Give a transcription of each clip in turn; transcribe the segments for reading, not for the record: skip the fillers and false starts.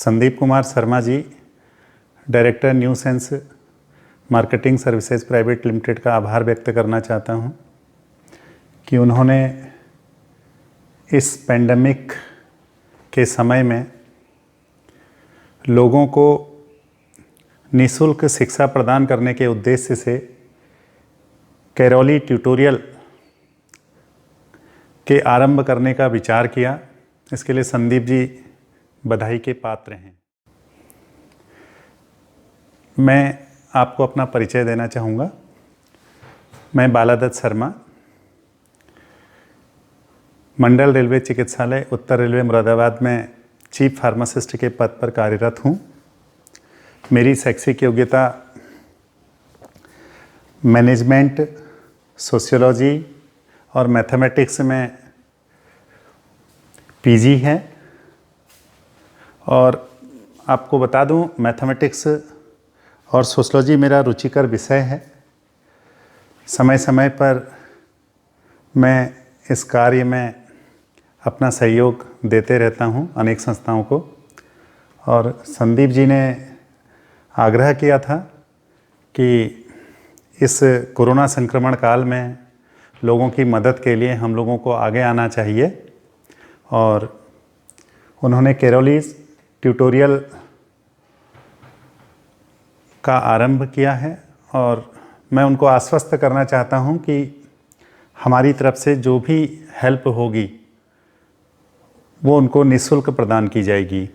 Sandeep Kumar Sharma ji, director new sense marketing services private limited का आभार व्यक्त करना चाहता हूं कि उन्होंने इस पेंडेमिक के समय में लोगों को निःशुल्क शिक्षा प्रदान करने के उद्देश्य से कैरोली ट्यूटोरियल के आरंभ करने का विचार किया। इसके लिए संदीप जी बधाई के पात्र हैं। मैं आपको अपना परिचय देना चाहूँगा। मैं बालादत्त शर्मा, मंडल रेलवे चिकित्सालय उत्तर रेलवे मुरादाबाद में चीफ फार्मासिस्ट के पद पर कार्यरत हूँ। मेरी शैक्षिक योग्यता मैनेजमेंट, सोशियोलॉजी और मैथमेटिक्स में पीजी है। और आपको बता दूं, मैथमेटिक्स और सोशियोलॉजी मेरा रुचिकर विषय है। समय समय पर मैं इस कार्य में अपना सहयोग देते रहता हूं अनेक संस्थाओं को। और संदीप जी ने आग्रह किया था कि इस कोरोना संक्रमण काल में लोगों की मदद के लिए हम लोगों को आगे आना चाहिए, और उन्होंने कैरोली ट्यूटोरियल का आरंभ किया है। और मैं उनको आश्वस्त करना चाहता हूं कि हमारी तरफ से जो भी हेल्प होगी वो उनको निःशुल्क प्रदान की जाएगी।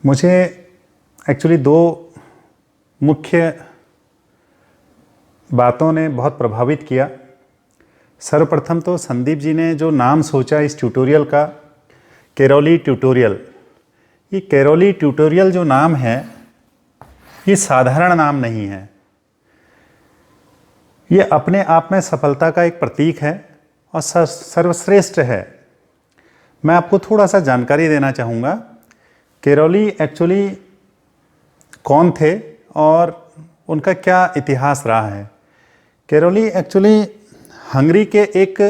मुझे एक्चुअली दो मुख्य बातों ने बहुत प्रभावित किया। सर्वप्रथम तो संदीप जी ने जो नाम सोचा इस ट्यूटोरियल का, कैरोली ट्यूटोरियल। ये कैरोली ट्यूटोरियल जो नाम है ये साधारण नाम नहीं है। ये अपने आप में सफलता का एक प्रतीक है और सर्वश्रेष्ठ है। मैं आपको थोड़ा सा जानकारी देना चाहूँगा। कैरोली एक्चुअली कौन थे और उनका क्या इतिहास रहा है। कैरोली एक्चुअली हंगरी के एक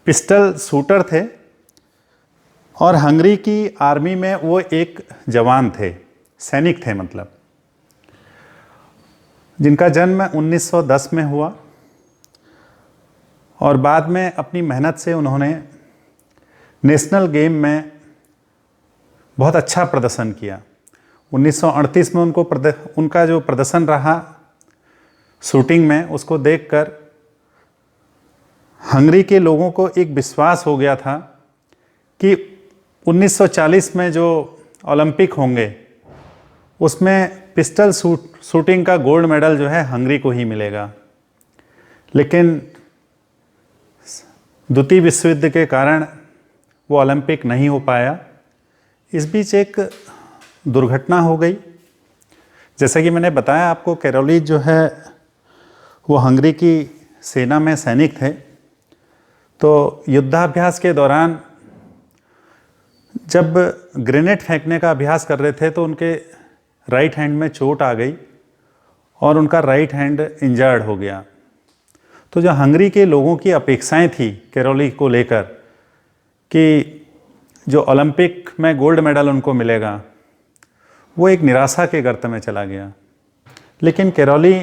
पिस्टल शूटर थे और हंगरी की आर्मी में वो एक जवान थे, सैनिक थे मतलब, जिनका जन्म 1910 में हुआ। और बाद में अपनी मेहनत से उन्होंने नेशनल गेम में बहुत अच्छा प्रदर्शन किया। 1938 में उनका जो प्रदर्शन रहा शूटिंग में, उसको देखकर हंगरी के लोगों को एक विश्वास हो गया था कि 1940 में जो ओलंपिक होंगे उसमें पिस्टल शूटिंग का गोल्ड मेडल जो है हंगरी को ही मिलेगा। लेकिन द्वितीय विश्व युद्ध के कारण वो ओलंपिक नहीं हो पाया। इस बीच एक दुर्घटना हो गई। जैसा कि मैंने बताया आपको, कैरोली जो है वो हंगरी की सेना में सैनिक थे। तो युद्धाभ्यास के दौरान जब ग्रेनेड फेंकने का अभ्यास कर रहे थे तो उनके राइट हैंड में चोट आ गई और उनका राइट हैंड इंजर्ड हो गया। तो जो हंगरी के लोगों की अपेक्षाएं थी कैरोली को लेकर कि जो ओलंपिक में गोल्ड मेडल उनको मिलेगा, वो एक निराशा के गर्त में चला गया। लेकिन कैरोली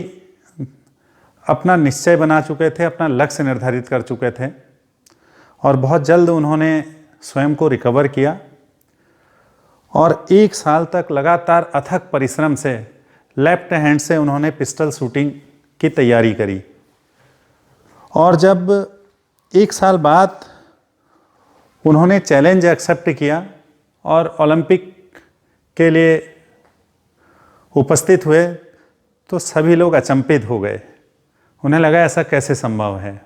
अपना निश्चय बना चुके थे, अपना लक्ष्य निर्धारित कर चुके थे और बहुत जल्द उन्होंने स्वयं को रिकवर किया और 1 साल तक लगातार अथक परिश्रम से लेफ्ट हैंड से उन्होंने पिस्टल शूटिंग की तैयारी करी। और जब 1 साल बाद उन्होंने चैलेंज एक्सेप्ट किया और ओलंपिक के लिए उपस्थित हुए तो सभी लोग अचंभित हो गए। उन्हें लगा ऐसा कैसे संभव है,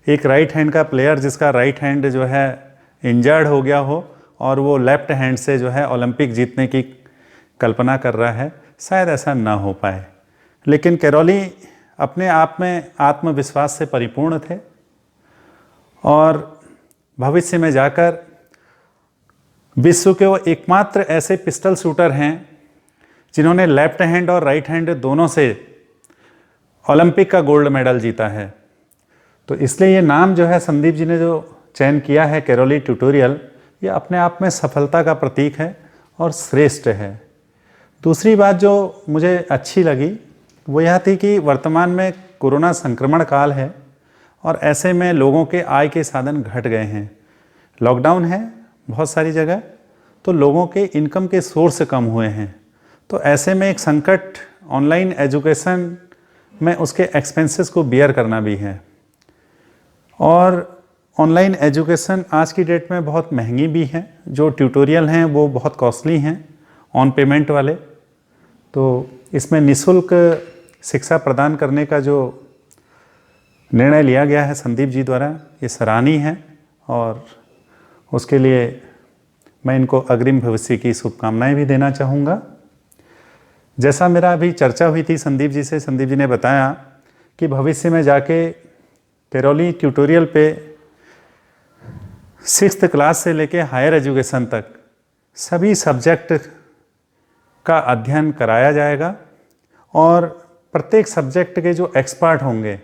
एक राइट हैंड का प्लेयर जिसका राइट हैंड जो है इंजर्ड हो गया हो और वो लेफ्ट हैंड से जो है ओलंपिक जीतने की कल्पना कर रहा है, शायद ऐसा ना हो पाए। लेकिन कैरोली अपने आप में आत्मविश्वास से परिपूर्ण थे और भविष्य में जाकर विश्व के वो एकमात्र ऐसे पिस्टल शूटर हैं जिन्होंने लेफ्ट हैंड और राइट हैंड दोनों से ओलंपिक का गोल्ड मेडल जीता है। तो इसलिए ये नाम जो है संदीप जी ने जो चयन किया है कैरोली ट्यूटोरियल, ये अपने आप में सफलता का प्रतीक है और श्रेष्ठ है। दूसरी बात जो मुझे अच्छी लगी वो यह थी कि वर्तमान में कोरोना संक्रमण काल है और ऐसे में लोगों के आय के साधन घट गए हैं। लॉकडाउन है बहुत सारी जगह, तो लोगों के इनकम के सोर्स कम हुए हैं। तो ऐसे में एक संकट ऑनलाइन एजुकेशन में उसके एक्सपेंसेस को बियर करना भी है। और ऑनलाइन एजुकेशन आज की डेट में बहुत महंगी भी है। जो ट्यूटोरियल हैं वो बहुत कॉस्टली हैं, ऑन पेमेंट वाले। तो इसमें निःशुल्क शिक्षा प्रदान करने का जो निर्णय लिया गया है संदीप जी द्वारा, ये सराहनीय है और उसके लिए मैं इनको अग्रिम भविष्य की शुभकामनाएं भी देना चाहूँगा। जैसा मेरा अभी चर्चा हुई थी संदीप जी से, संदीप जी ने बताया कि भविष्य में जाके पेरोली ट्यूटोरियल पे 6th क्लास से लेके हायर एजुकेशन तक सभी सब्जेक्ट का अध्ययन कराया जाएगा और प्रत्येक सब्जेक्ट के जो एक्सपर्ट होंगे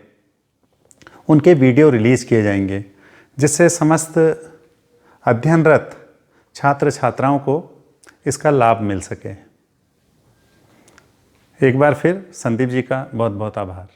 उनके वीडियो रिलीज़ किए जाएंगे, जिससे समस्त अध्ययनरत छात्र छात्राओं को इसका लाभ मिल सके। एक बार फिर संदीप जी का बहुत बहुत आभार।